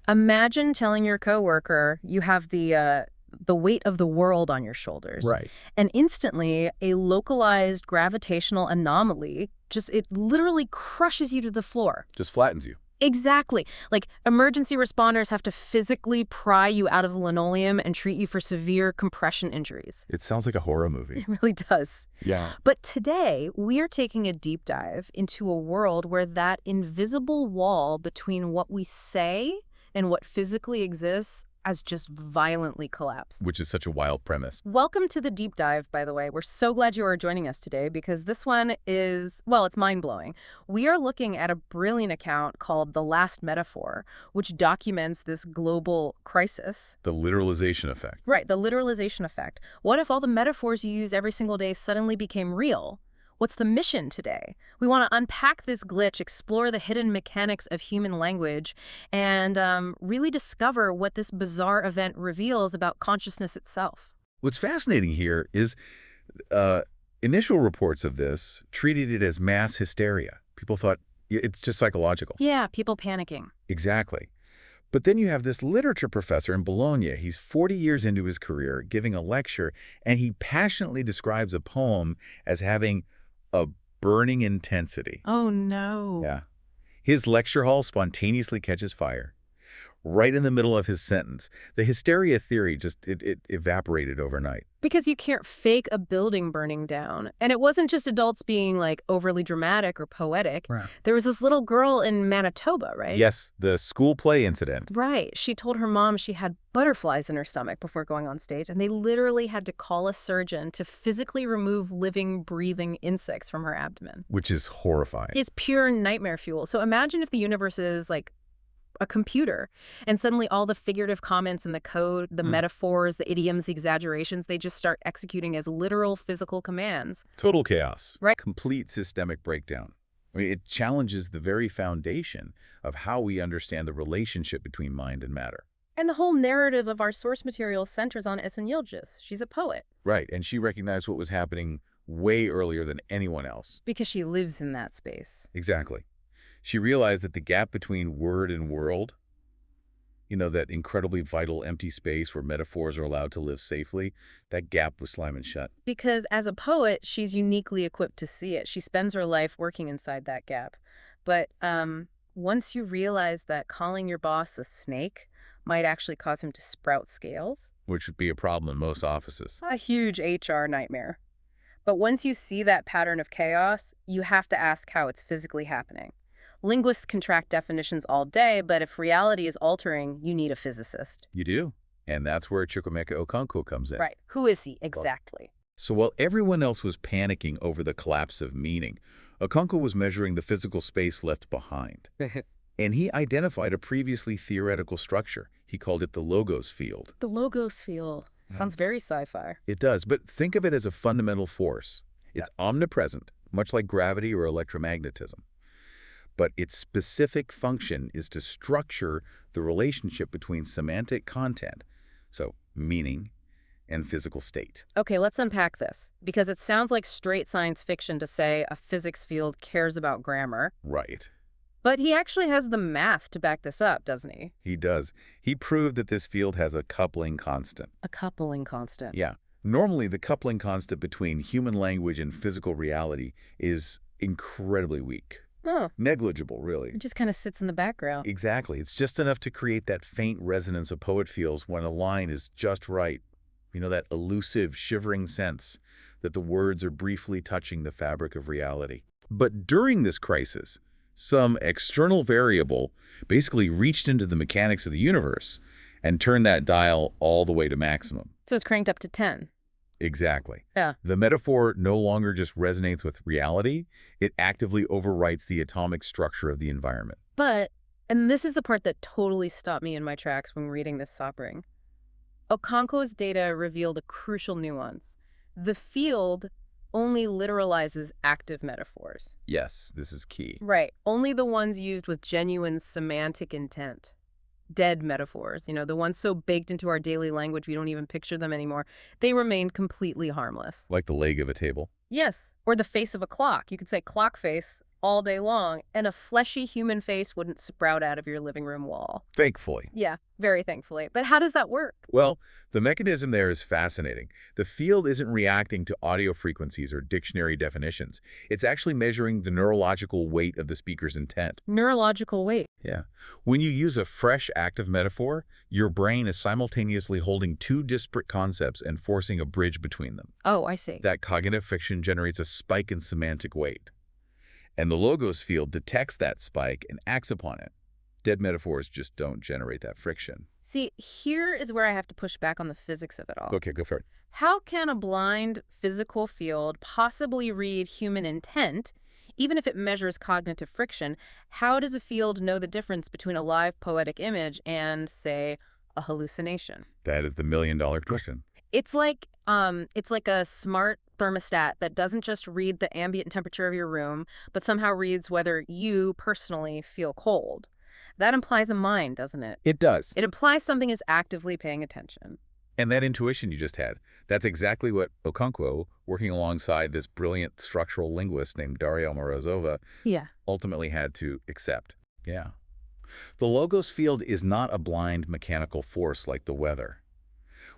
Imagine telling your coworker you have the weight of the world on your shoulders. Right. And instantly, a localized gravitational anomaly it literally crushes you to the floor. Just flattens you. Exactly. Like, emergency responders have to physically pry you out of the linoleum and treat you for severe compression injuries. It sounds like a horror movie. It really does. Yeah. But today, we are taking a deep dive into a world where that invisible wall between what we say and what physically exists has just violently collapsed. Which is such a wild premise. Welcome to the deep dive, by the way. We're so glad you are joining us today because this one is, well, it's mind-blowing. We are looking at a brilliant account called The Last Metaphor, which documents this global crisis. The literalization effect. Right, the literalization effect. What if all the metaphors you use every single day suddenly became real? What's the mission today? We want to unpack this glitch, explore the hidden mechanics of human language, and really discover what this bizarre event reveals about consciousness itself. What's fascinating here is initial reports of this treated it as mass hysteria. People thought it's just psychological. Yeah, people panicking. Exactly. But then you have this literature professor in Bologna. He's 40 years into his career giving a lecture, and he passionately describes a poem as having a burning intensity. Oh, no. Yeah. His lecture hall spontaneously catches fire. Right in the middle of his sentence. The hysteria theory it evaporated overnight. Because you can't fake a building burning down. And it wasn't just adults being, like, overly dramatic or poetic. Right. There was this little girl in Manitoba, right? Yes, the school play incident. Right. She told her mom she had butterflies in her stomach before going on stage, and they literally had to call a surgeon to physically remove living, breathing insects from her abdomen. Which is horrifying. It's pure nightmare fuel. So imagine if the universe is, like, a computer, and suddenly all the figurative comments in the code, the metaphors, the idioms, the exaggerations, they just start executing as literal physical commands. Total chaos. Right. Complete systemic breakdown. I mean, it challenges the very foundation of how we understand the relationship between mind and matter. And the whole narrative of our source material centers on Esen Yıldız. She's a poet. Right, and she recognized what was happening way earlier than anyone else. Because she lives in that space. Exactly. She realized that the gap between word and world, that incredibly vital empty space where metaphors are allowed to live safely, that gap was slamming shut. Because as a poet, she's uniquely equipped to see it. She spends her life working inside that gap. But once you realize that calling your boss a snake might actually cause him to sprout scales. Which would be a problem in most offices. A huge HR nightmare. But once you see that pattern of chaos, you have to ask how it's physically happening. Linguists can track definitions all day, but if reality is altering, you need a physicist. You do. And that's where Chukwemeka Okonkwo comes in. Right. Who is he exactly? So while everyone else was panicking over the collapse of meaning, Okonkwo was measuring the physical space left behind. And he identified a previously theoretical structure. He called it the logos field. The logos field. Sounds very sci-fi. It does, but think of it as a fundamental force. It's omnipresent, much like gravity or electromagnetism. But its specific function is to structure the relationship between semantic content, so meaning, and physical state. Okay, let's unpack this, because it sounds like straight science fiction to say a physics field cares about grammar. Right. But he actually has the math to back this up, doesn't he? He does. He proved that this field has a coupling constant. A coupling constant. Yeah. Normally, the coupling constant between human language and physical reality is incredibly weak. Oh. Negligible, really. It just kind of sits in the background. Exactly. It's just enough to create that faint resonance a poet feels when a line is just right. That elusive, shivering sense that the words are briefly touching the fabric of reality. But during this crisis, some external variable basically reached into the mechanics of the universe and turned that dial all the way to maximum. So it's cranked up to 10. Exactly. Yeah. The metaphor no longer just resonates with reality, it actively overwrites the atomic structure of the environment. But, and this is the part that totally stopped me in my tracks when reading this soppering, Okonkwo's data revealed a crucial nuance. The field only literalizes active metaphors. Yes, this is key. Right. Only the ones used with genuine semantic intent. Dead metaphors, the ones so baked into our daily language we don't even picture them anymore, they remain completely harmless. Like the leg of a table. Yes, or the face of a clock. You could say clock face, all day long, and a fleshy human face wouldn't sprout out of your living room wall. Thankfully. Yeah, very thankfully. But how does that work? Well, the mechanism there is fascinating. The field isn't reacting to audio frequencies or dictionary definitions. It's actually measuring the neurological weight of the speaker's intent. Neurological weight. Yeah. When you use a fresh, active metaphor, your brain is simultaneously holding two disparate concepts and forcing a bridge between them. Oh, I see. That cognitive friction generates a spike in semantic weight. And the logos field detects that spike and acts upon it. Dead metaphors just don't generate that friction. See, here is where I have to push back on the physics of it all. Okay, go for it. How can a blind physical field possibly read human intent, even if it measures cognitive friction? How does a field know the difference between a live poetic image and, say, a hallucination? That is the million-dollar question. It's like a smart thermostat that doesn't just read the ambient temperature of your room, but somehow reads whether you personally feel cold. That implies a mind, doesn't it? It does. It implies something is actively paying attention. And that intuition you just had, that's exactly what Okonkwo, working alongside this brilliant structural linguist named Daria Morozova, ultimately had to accept. Yeah. The logos field is not a blind mechanical force like the weather.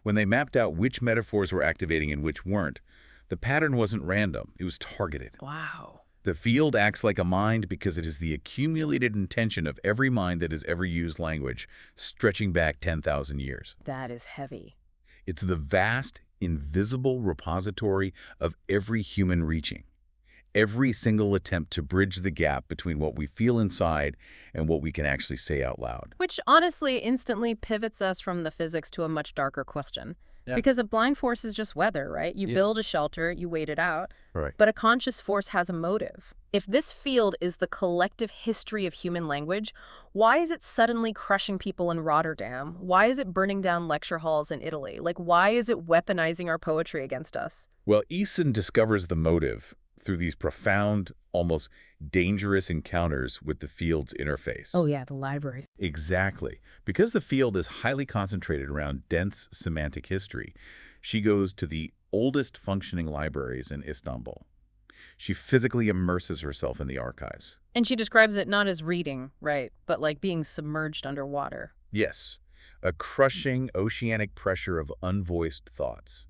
When they mapped out which metaphors were activating and which weren't, the pattern wasn't random, it was targeted. Wow. The field acts like a mind because it is the accumulated intention of every mind that has ever used language, stretching back 10,000 years. That is heavy. It's the vast, invisible repository of every human reaching. Every single attempt to bridge the gap between what we feel inside and what we can actually say out loud. Which honestly instantly pivots us from the physics to a much darker question. Yeah. Because a blind force is just weather, right? You build a shelter, you wait it out. Right. But a conscious force has a motive. If this field is the collective history of human language, why is it suddenly crushing people in Rotterdam? Why is it burning down lecture halls in Italy? Like, why is it weaponizing our poetry against us? Well, Esen discovers the motive through these profound, almost dangerous encounters with the field's interface. Oh yeah, the libraries. Exactly. Because the field is highly concentrated around dense semantic history, she goes to the oldest functioning libraries in Istanbul. She physically immerses herself in the archives. And she describes it not as reading, right, but like being submerged underwater. Yes, a crushing oceanic pressure of unvoiced thoughts.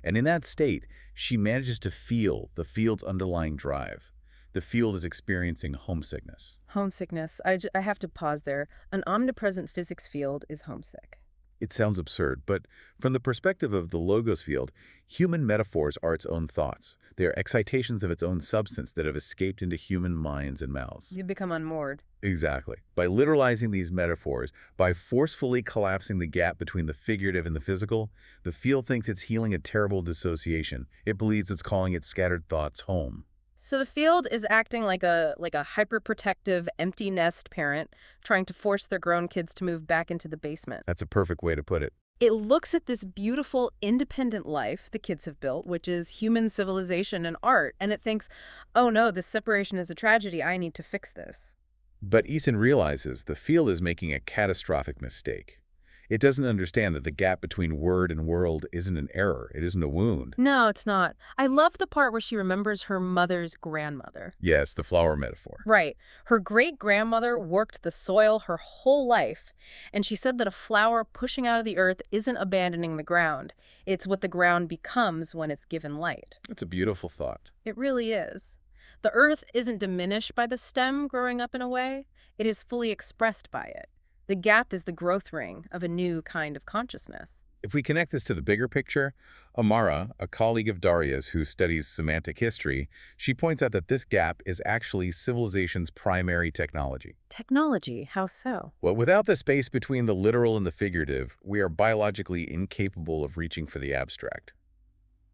And in that state, she manages to feel the field's underlying drive. The field is experiencing homesickness. Homesickness. I have to pause there. An omnipresent physics field is homesick. It sounds absurd, but from the perspective of the logos field, human metaphors are its own thoughts. They are excitations of its own substance that have escaped into human minds and mouths. You become unmoored. Exactly. By literalizing these metaphors, by forcefully collapsing the gap between the figurative and the physical, the field thinks it's healing a terrible dissociation. It believes it's calling its scattered thoughts home. So the field is acting like a hyperprotective, empty nest parent trying to force their grown kids to move back into the basement. That's a perfect way to put it. It looks at this beautiful, independent life the kids have built, which is human civilization and art, and it thinks, oh no, this separation is a tragedy, I need to fix this. But Esen realizes the field is making a catastrophic mistake. It doesn't understand that the gap between word and world isn't an error. It isn't a wound. No, it's not. I love the part where she remembers her mother's grandmother. Yes, the flower metaphor. Right. Her great-grandmother worked the soil her whole life, and she said that a flower pushing out of the earth isn't abandoning the ground. It's what the ground becomes when it's given light. It's a beautiful thought. It really is. The earth isn't diminished by the stem growing up in a way. It is fully expressed by it. The gap is the growth ring of a new kind of consciousness. If we connect this to the bigger picture, Amara, a colleague of Daria's who studies semantic history, she points out that this gap is actually civilization's primary technology. Technology? How so? Well, without the space between the literal and the figurative, we are biologically incapable of reaching for the abstract.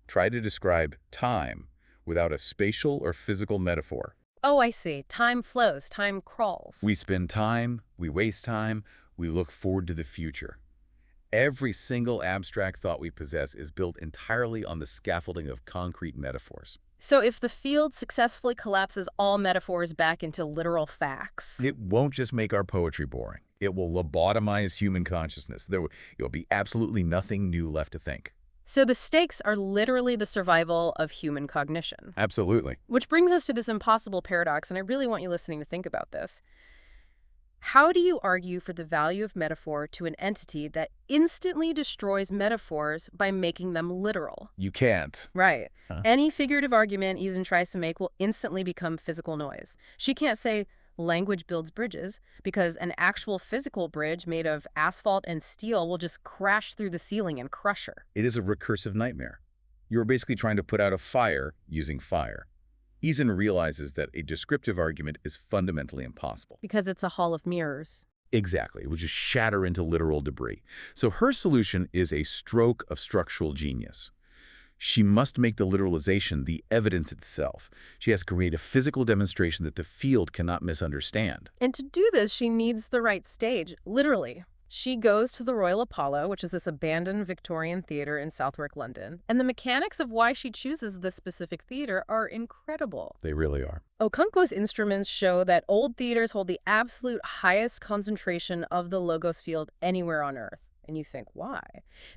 Try to describe time without a spatial or physical metaphor. Oh, I see. Time flows, time crawls. We spend time, we waste time, we look forward to the future. Every single abstract thought we possess is built entirely on the scaffolding of concrete metaphors. So if the field successfully collapses all metaphors back into literal facts... It won't just make our poetry boring. It will lobotomize human consciousness. There will be absolutely nothing new left to think. So the stakes are literally the survival of human cognition. Absolutely. Which brings us to this impossible paradox, and I really want you listening to think about this. How do you argue for the value of metaphor to an entity that instantly destroys metaphors by making them literal? You can't. Right. Huh? Any figurative argument Esen tries to make will instantly become physical noise. She can't say language builds bridges because an actual physical bridge made of asphalt and steel will just crash through the ceiling and crush her. It is a recursive nightmare. You're basically trying to put out a fire using fire. Esen realizes that a descriptive argument is fundamentally impossible. Because it's a hall of mirrors. Exactly. It would just shatter into literal debris. So her solution is a stroke of structural genius. She must make the literalization the evidence itself. She has to create a physical demonstration that the field cannot misunderstand. And to do this, she needs the right stage, literally. She goes to the Royal Apollo, which is this abandoned Victorian theater in Southwark, London. And the mechanics of why she chooses this specific theater are incredible. They really are. Okonkwo's instruments show that old theaters hold the absolute highest concentration of the logos field anywhere on Earth. And you think, why?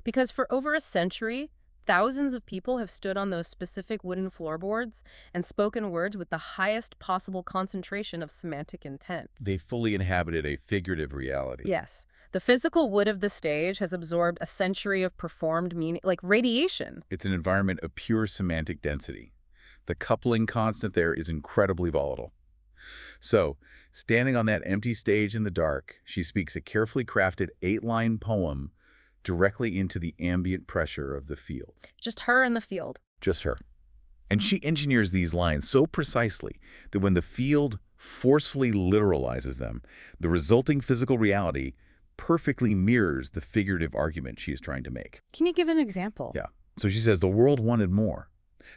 Because for over a century, thousands of people have stood on those specific wooden floorboards and spoken words with the highest possible concentration of semantic intent. They fully inhabited a figurative reality. Yes. The physical wood of the stage has absorbed a century of performed meaning, like radiation. It's an environment of pure semantic density. The coupling constant there is incredibly volatile. So, standing on that empty stage in the dark, she speaks a carefully crafted 8-line poem directly into the ambient pressure of the field. Just her in the field. Just her. And she engineers these lines so precisely that when the field forcefully literalizes them, the resulting physical reality perfectly mirrors the figurative argument she is trying to make. Can you give an example? Yeah. So she says the world wanted more.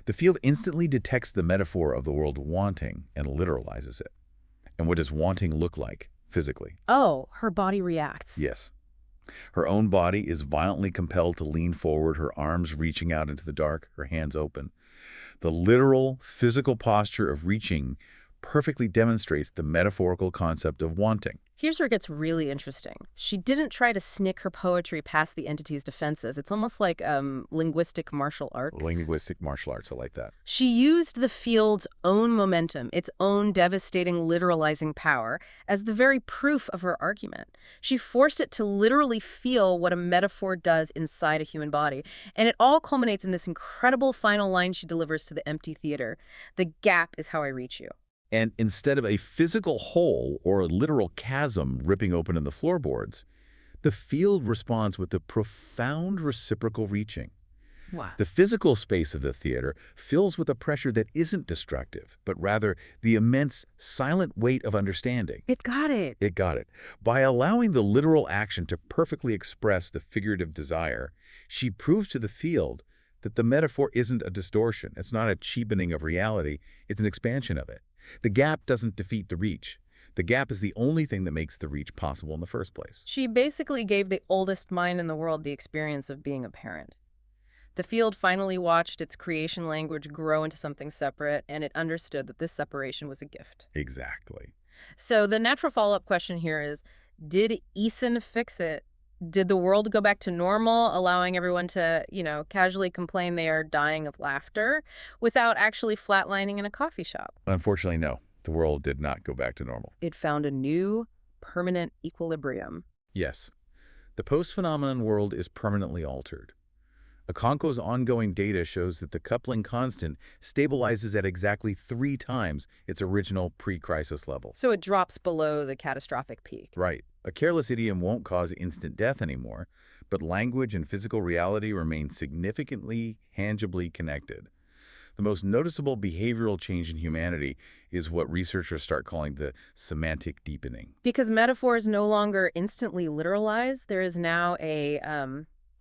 The field instantly detects the metaphor of the world wanting and literalizes it. And what does wanting look like physically? Oh, her body reacts. Yes. Her own body is violently compelled to lean forward, her arms reaching out into the dark, her hands open. The literal physical posture of reaching perfectly demonstrates the metaphorical concept of wanting. Here's where it gets really interesting. She didn't try to sneak her poetry past the entity's defenses. It's almost like linguistic martial arts. Linguistic martial arts, I like that. She used the field's own momentum, its own devastating literalizing power, as the very proof of her argument. She forced it to literally feel what a metaphor does inside a human body. And it all culminates in this incredible final line she delivers to the empty theater. The gap is how I reach you. And instead of a physical hole or a literal chasm ripping open in the floorboards, the field responds with a profound reciprocal reaching. Wow. The physical space of the theater fills with a pressure that isn't destructive, but rather the immense, silent weight of understanding. It got it. It got it. By allowing the literal action to perfectly express the figurative desire, she proves to the field that the metaphor isn't a distortion. It's not a cheapening of reality. It's an expansion of it. The gap doesn't defeat the reach. The gap is the only thing that makes the reach possible in the first place. She basically gave the oldest mind in the world the experience of being a parent. The field finally watched its creation language grow into something separate, and it understood that this separation was a gift. Exactly. So the natural follow-up question here is, did Esen fix it? Did the world go back to normal, allowing everyone to, casually complain they are dying of laughter without actually flatlining in a coffee shop? Unfortunately, no. The world did not go back to normal. It found a new, permanent equilibrium. Yes. The post-phenomenon world is permanently altered. Okonkwo's ongoing data shows that the coupling constant stabilizes at exactly 3 times its original pre-crisis level. So it drops below the catastrophic peak. Right. A careless idiom won't cause instant death anymore, but language and physical reality remain significantly, tangibly connected. The most noticeable behavioral change in humanity is what researchers start calling the semantic deepening. Because metaphors no longer instantly literalize, there is now a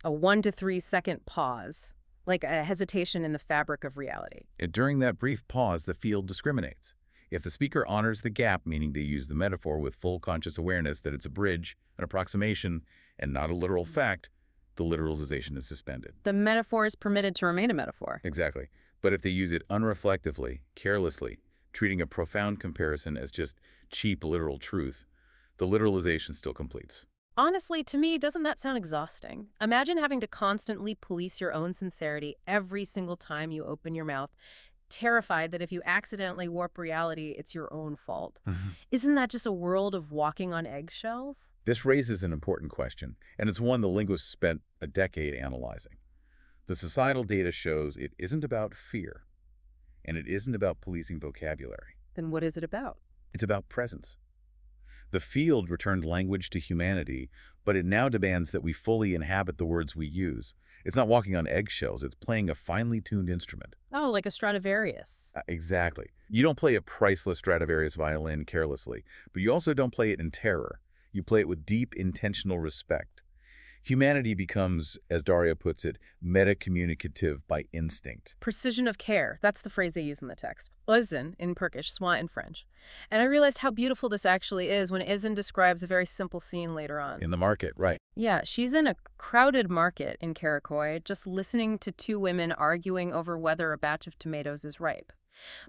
1 to 3 second pause, like a hesitation in the fabric of reality. During that brief pause, the field discriminates. If the speaker honors the gap, meaning they use the metaphor with full conscious awareness that it's a bridge, an approximation, and not a literal fact, the literalization is suspended. The metaphor is permitted to remain a metaphor. Exactly. But if they use it unreflectively, carelessly, treating a profound comparison as just cheap literal truth, the literalization still completes. Honestly, to me, doesn't that sound exhausting? Imagine having to constantly police your own sincerity every single time you open your mouth, terrified that if you accidentally warp reality, it's your own fault. Mhm. Isn't that just a world of walking on eggshells? This raises an important question, and it's one the linguists spent a decade analyzing. The societal data shows it isn't about fear, and it isn't about policing vocabulary. Then what is it about? It's about presence. The field returned language to humanity, but it now demands that we fully inhabit the words we use. It's not walking on eggshells, it's playing a finely tuned instrument. Oh, like a Stradivarius. Exactly. You don't play a priceless Stradivarius violin carelessly, but you also don't play it in terror. You play it with deep, intentional respect. Humanity becomes, as Daria puts it, meta-communicative by instinct. Precision of care. That's the phrase they use in the text. Esen in Turkish, soin in French. And I realized how beautiful this actually is when Esen describes a very simple scene later on. In the market, right. Yeah, she's in a crowded market in Karakoy, just listening to two women arguing over whether a batch of tomatoes is ripe.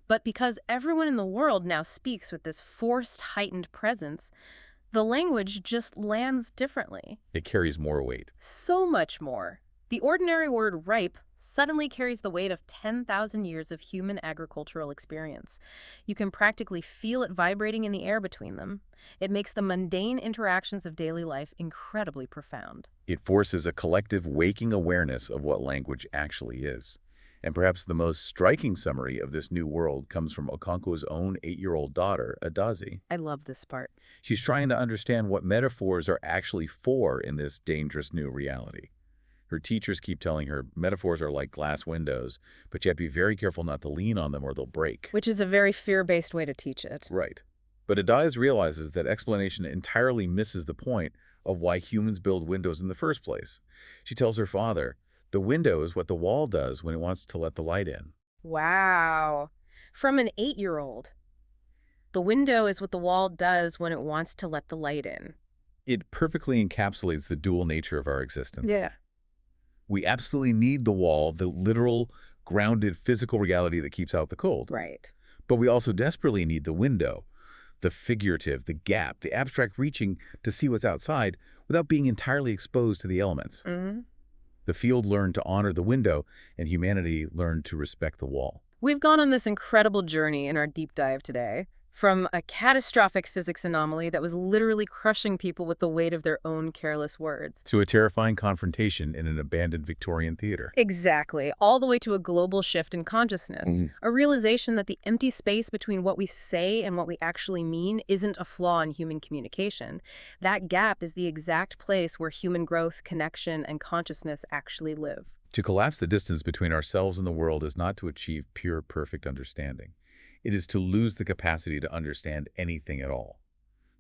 But because everyone in the world now speaks with this forced, heightened presence, the language just lands differently. It carries more weight. So much more. The ordinary word ripe suddenly carries the weight of 10,000 years of human agricultural experience. You can practically feel it vibrating in the air between them. It makes the mundane interactions of daily life incredibly profound. It forces a collective waking awareness of what language actually is. And perhaps the most striking summary of this new world comes from Okonkwo's own 8-year-old daughter, Adazi. I love this part. She's trying to understand what metaphors are actually for in this dangerous new reality. Her teachers keep telling her metaphors are like glass windows, but you have to be very careful not to lean on them or they'll break. Which is a very fear-based way to teach it. Right. But Adazi realizes that explanation entirely misses the point of why humans build windows in the first place. She tells her father, the window is what the wall does when it wants to let the light in. Wow. From an 8-year-old. The window is what the wall does when it wants to let the light in. It perfectly encapsulates the dual nature of our existence. Yeah. We absolutely need the wall, the literal, grounded, physical reality that keeps out the cold. Right. But we also desperately need the window, the figurative, the gap, the abstract reaching to see what's outside without being entirely exposed to the elements. Mm-hmm. The field learned to honor the window, and humanity learned to respect the wall. We've gone on this incredible journey in our deep dive today, from a catastrophic physics anomaly that was literally crushing people with the weight of their own careless words. To a terrifying confrontation in an abandoned Victorian theater. Exactly, all the way to a global shift in consciousness, a realization that the empty space between what we say and what we actually mean isn't a flaw in human communication. That gap is the exact place where human growth, connection, and consciousness actually live. To collapse the distance between ourselves and the world is not to achieve pure, perfect understanding. It is to lose the capacity to understand anything at all.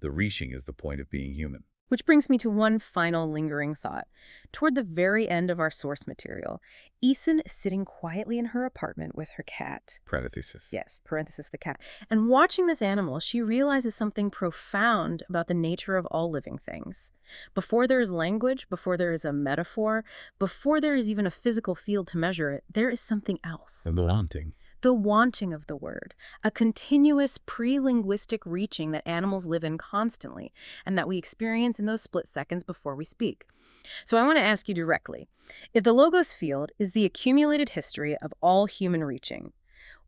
The reaching is the point of being human. Which brings me to one final lingering thought. Toward the very end of our source material, Esen is sitting quietly in her apartment with her cat. Parenthesis. Yes, parenthesis, the cat. And watching this animal, she realizes something profound about the nature of all living things. Before there is language, before there is a metaphor, before there is even a physical field to measure it, there is something else. And the wanting. The wanting of the word, a continuous pre-linguistic reaching that animals live in constantly and that we experience in those split seconds before we speak. So I want to ask you directly, if the logos field is the accumulated history of all human reaching,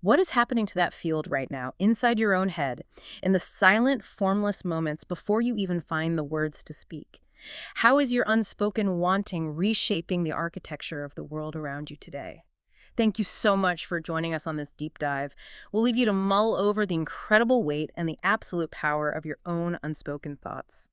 what is happening to that field right now inside your own head in the silent, formless moments before you even find the words to speak? How is your unspoken wanting reshaping the architecture of the world around you today? Thank you so much for joining us on this deep dive. We'll leave you to mull over the incredible weight and the absolute power of your own unspoken thoughts.